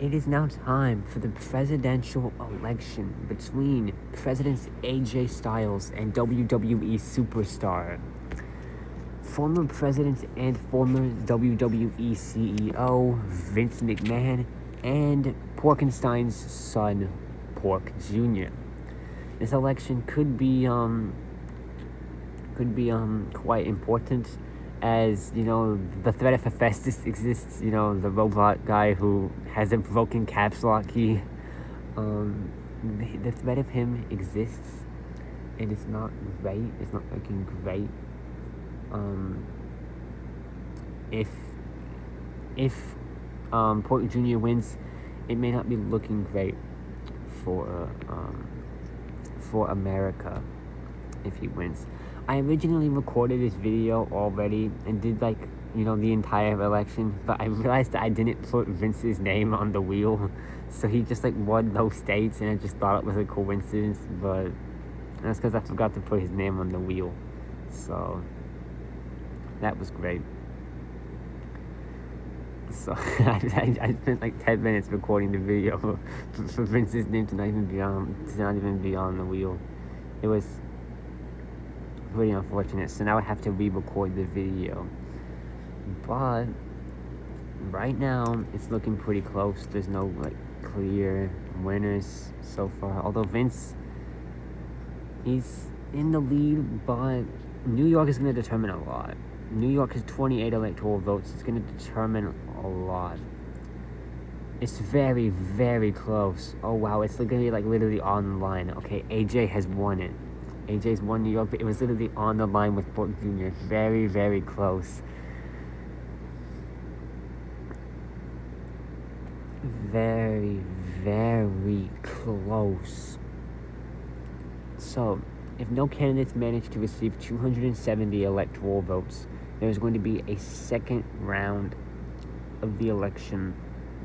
It is now time for the presidential election between Presidents AJ Styles and WWE superstar, former President and former WWE CEO Vince McMahon, and Porkenstein's son, Pork Jr. This election could be quite important, as the threat of Hephaestus exists. The robot guy who has a broken caps lock key. The threat of him exists, and it's not great. It's not looking great. If Pork Jr. wins, it may not be looking great for America if he wins. I originally recorded this video already and did the entire election, but I realized that I didn't put Vince's name on the wheel, so he just won those states, and I just thought it was a coincidence, but that's because I forgot to put his name on the wheel. So that was great. So I spent 10 minutes recording the video for Vince's name to not even be on the wheel. It was pretty unfortunate. So now I have to re-record the video. But right now it's looking pretty close. There's no clear winners so far. Although Vince, he's in the lead, but New York is going to determine a lot. New York has 28 electoral votes. It's going to determine a lot. It's very, very close. Oh wow, it's going to be literally on the line. Okay, AJ has won it. AJ's won New York, but it was literally on the line with Pork Jr. Very, very close. Very, very close. So, if no candidates manage to receive 270 electoral votes, there's going to be a second round of the election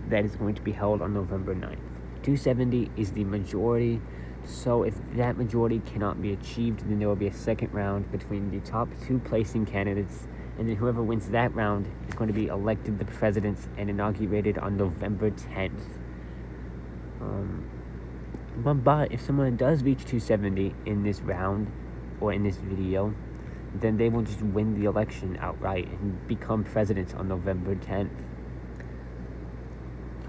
that is going to be held on November 9th. 270 is the majority, so if that majority cannot be achieved, then there will be a second round between the top two placing candidates, and then whoever wins that round is going to be elected the president and inaugurated on November 10th. But if someone does reach 270 in this round, or in this video, then they will just win the election outright and become president on November 10th.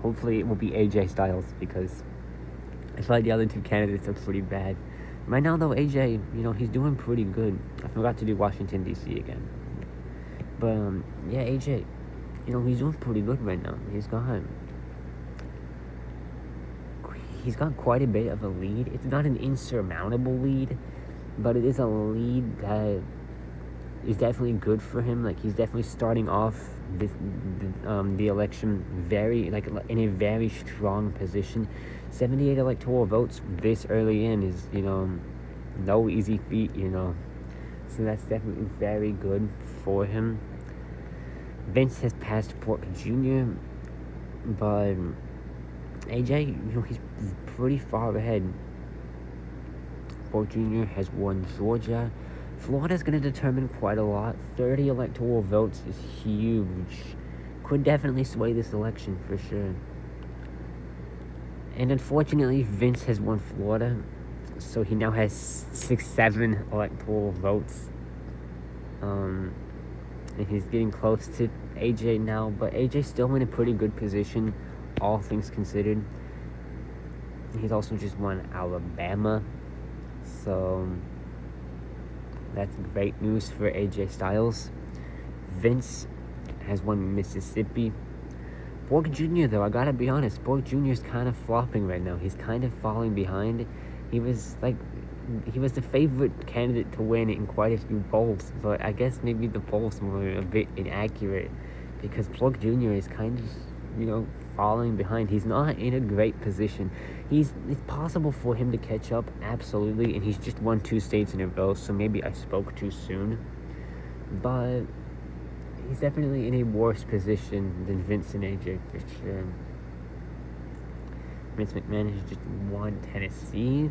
Hopefully it will be AJ Styles, because I feel like the other two candidates are pretty bad. Right now though, AJ, he's doing pretty good. I forgot to do Washington DC again. But yeah, AJ, he's doing pretty good right now. He's got quite a bit of a lead. It's not an insurmountable lead, but it is a lead that is definitely good for him. He's definitely starting off the election very in a very strong position. 78 electoral votes this early in is no easy feat, so that's definitely very good for him. Vince has passed Pork Jr., but AJ, he's pretty far ahead. Pork Jr. has won Georgia. Florida's going to determine quite a lot. 30 electoral votes is huge. Could definitely sway this election for sure. And unfortunately, Vince has won Florida, so he now has 7 electoral votes. And he's getting close to AJ now, but AJ's still in a pretty good position, all things considered. He's also just won Alabama, so that's great news for AJ Styles. Vince has won Mississippi. Pork Jr., though, I gotta be honest, Pork Jr. is kind of flopping right now. He's kind of falling behind. He was the favorite candidate to win in quite a few polls, but I guess maybe the polls were a bit inaccurate, because Pork Jr. is kind of, falling behind. He's not in a great position. It's possible for him to catch up, absolutely, and he's just won 2 states in a row, so maybe I spoke too soon. But he's definitely in a worse position than Vince and AJ for sure. Vince McMahon has just won Tennessee.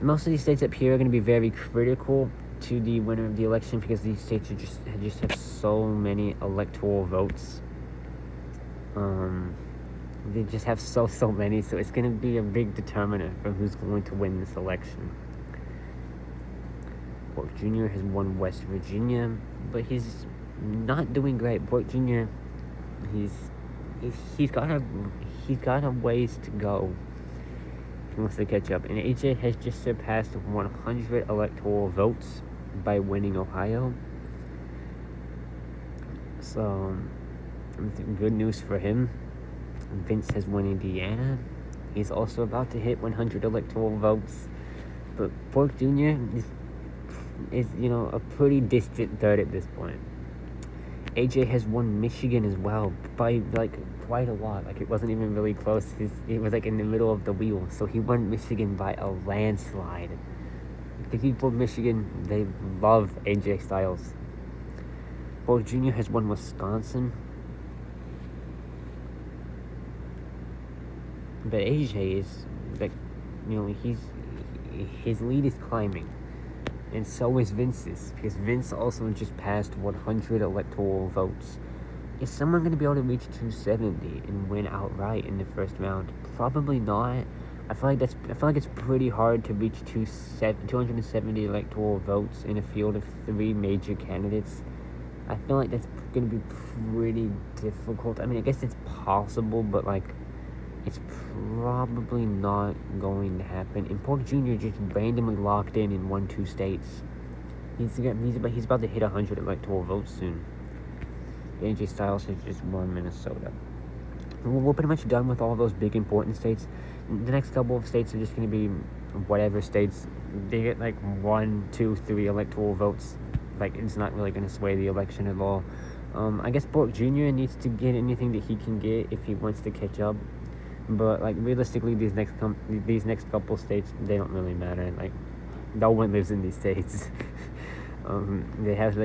Most of these states up here are going to be very critical to the winner of the election, because these states just have so many electoral votes. Um, they just have so many, so it's going to be a big determinant for who's going to win this election. Pork Jr. has won West Virginia, but he's not doing great. Pork Jr. he's he's got a ways to go. He wants to catch up, and AJ has just surpassed 100 electoral votes by winning Ohio. So, good news for him. Vince has won Indiana. He's also about to hit 100 electoral votes. But Pork Jr. is a pretty distant third at this point. AJ has won Michigan as well by quite a lot. It wasn't even really close. It was in the middle of the wheel. So he won Michigan by a landslide. The people of Michigan, they love AJ Styles. Pork Jr. has won Wisconsin. But AJ is his lead is climbing. And so is Vince's, because Vince also just passed 100 electoral votes. Is someone going to be able to reach 270 and win outright in the first round? Probably not. I feel like it's pretty hard to reach 270 electoral votes in a field of 3 major candidates. I feel like that's going to be pretty difficult. I mean, I guess it's possible, but it's probably not going to happen. And Pork Jr. just randomly locked in 1-2 states. He's about to hit 100 electoral votes soon. AJ Styles has just won Minnesota. We're pretty much done with all those big important states. The next couple of states are just going to be whatever states. They get 1, 2, 3 electoral votes. It's not really going to sway the election at all. I guess Pork Jr. needs to get anything that he can get if he wants to catch up. But realistically, these next couple states, they don't really matter. No one lives in these states. They have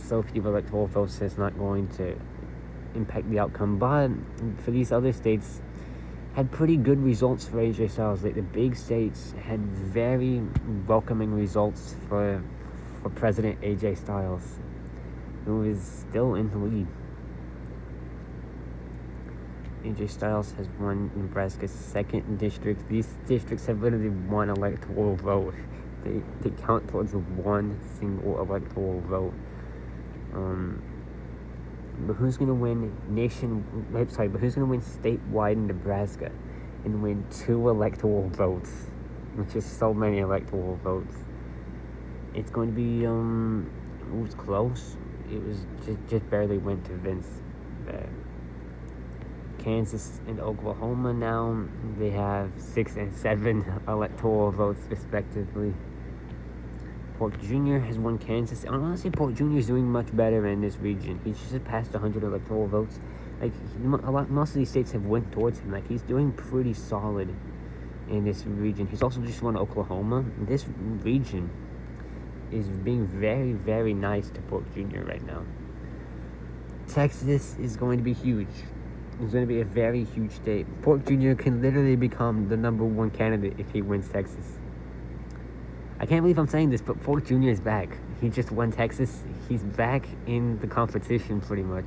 so few electoral votes, it's not going to impact the outcome. But for these other states, had pretty good results for AJ Styles. The big states had very welcoming results for President AJ Styles, who is still in the lead. AJ Styles has won Nebraska's 2nd district. These districts have literally 1 electoral vote. They count towards 1 single electoral vote. But who's gonna win But who's gonna win statewide in Nebraska and win 2 electoral votes, which is so many electoral votes? It's going to be it was close. It was just barely went to Vince. Kansas and Oklahoma now, they have 6 and 7 electoral votes respectively. Pork Jr. has won Kansas. I want to say Pork Jr. is doing much better in this region. He's just passed 100 electoral votes. Most of these states have went towards him. He's doing pretty solid in this region. He's also just won Oklahoma. This region is being very, very nice to Pork Jr. right now. Texas is going to be huge. It's going to be a very huge state. Pork Jr. can literally become the number 1 candidate if he wins Texas. I can't believe I'm saying this, but Pork Jr. is back. He just won Texas. He's back in the competition pretty much.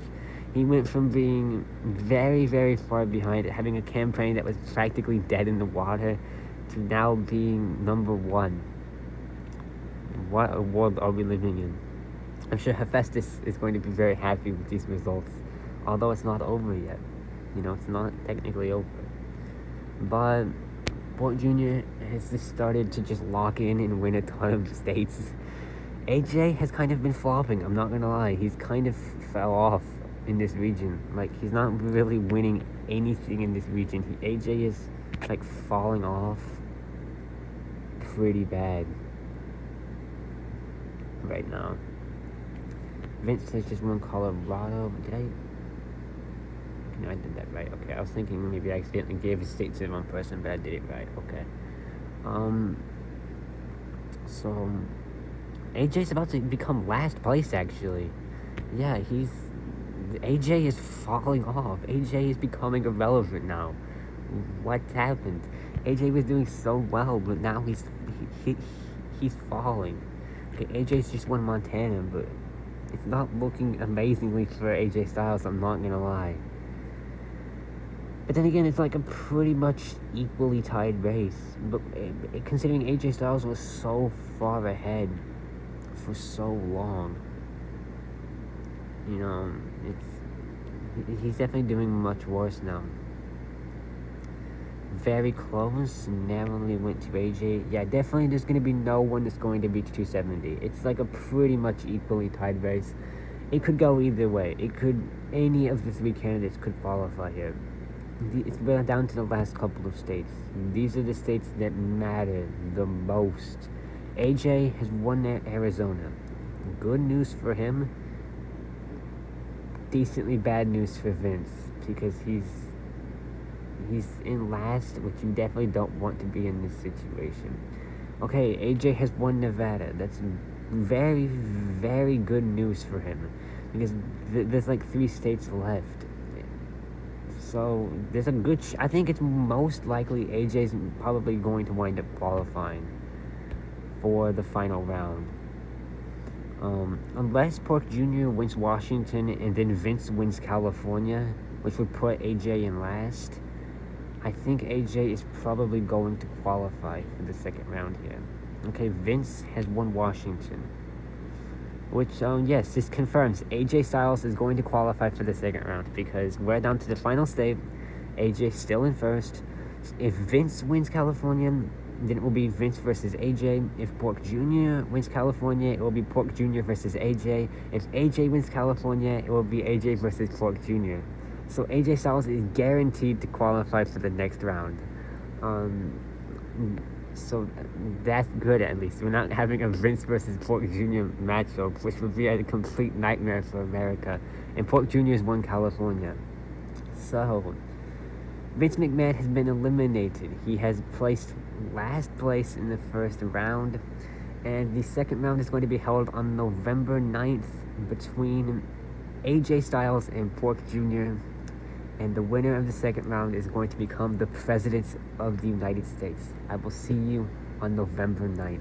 He went from being very, very far behind, having a campaign that was practically dead in the water, to now being number 1. What a world are we living in? I'm sure Hephaestus is going to be very happy with these results, although it's not over yet. It's not technically over. But Pork Jr. has just started to just lock in and win a ton of states. AJ has kind of been flopping, I'm not gonna lie. He's kind of fell off in this region. He's not really winning anything in this region. AJ is falling off pretty bad right now. Vince has just won Colorado. No, I did that right. Okay, I was thinking maybe I accidentally gave a state to the wrong person, but I did it right. Okay. So AJ's about to become last place, actually. Yeah, AJ is falling off. AJ is becoming irrelevant now. What's happened? AJ was doing so well, but now he's falling. Okay, AJ's just won Montana, but it's not looking amazingly for AJ Styles, I'm not gonna lie. But then again, it's like a pretty much equally tied race. But considering AJ Styles was so far ahead for so long, you know, he's definitely doing much worse now. Very close, narrowly went to AJ. Yeah, definitely there's going to be no one that's going to beat 270. It's like a pretty much equally tied race. It could go either way. Any of the three candidates could qualify here. It's been down to the last couple of states. These are the states that matter the most. AJ has won at Arizona. Good news for him. Decently bad news for Vince, because he's in last, which you definitely don't want to be in this situation. Okay, AJ has won Nevada. That's very, very good news for him, because there's like 3 states left. So there's a good I think it's most likely AJ's probably going to wind up qualifying for the final round. Unless Pork Jr. wins Washington and then Vince wins California, which would put AJ in last, I think AJ is probably going to qualify for the second round here. Okay, Vince has won Washington. Which, yes, this confirms AJ Styles is going to qualify for the second round, because we're down to the final state. AJ still in first. If Vince wins California, then it will be Vince versus AJ. If Pork Jr. wins California, it will be Pork Jr. versus AJ. If AJ wins California, it will be AJ versus Pork Jr. So AJ Styles is guaranteed to qualify for the next round. So that's good, at least. We're not having a Vince versus Pork Jr. matchup, which would be a complete nightmare for America. And Pork Jr. has won California. So, Vince McMahon has been eliminated. He has placed last place in the first round. And the second round is going to be held on November 9th between AJ Styles and Pork Jr. And the winner of the second round is going to become the President of the United States. I will see you on November 9th.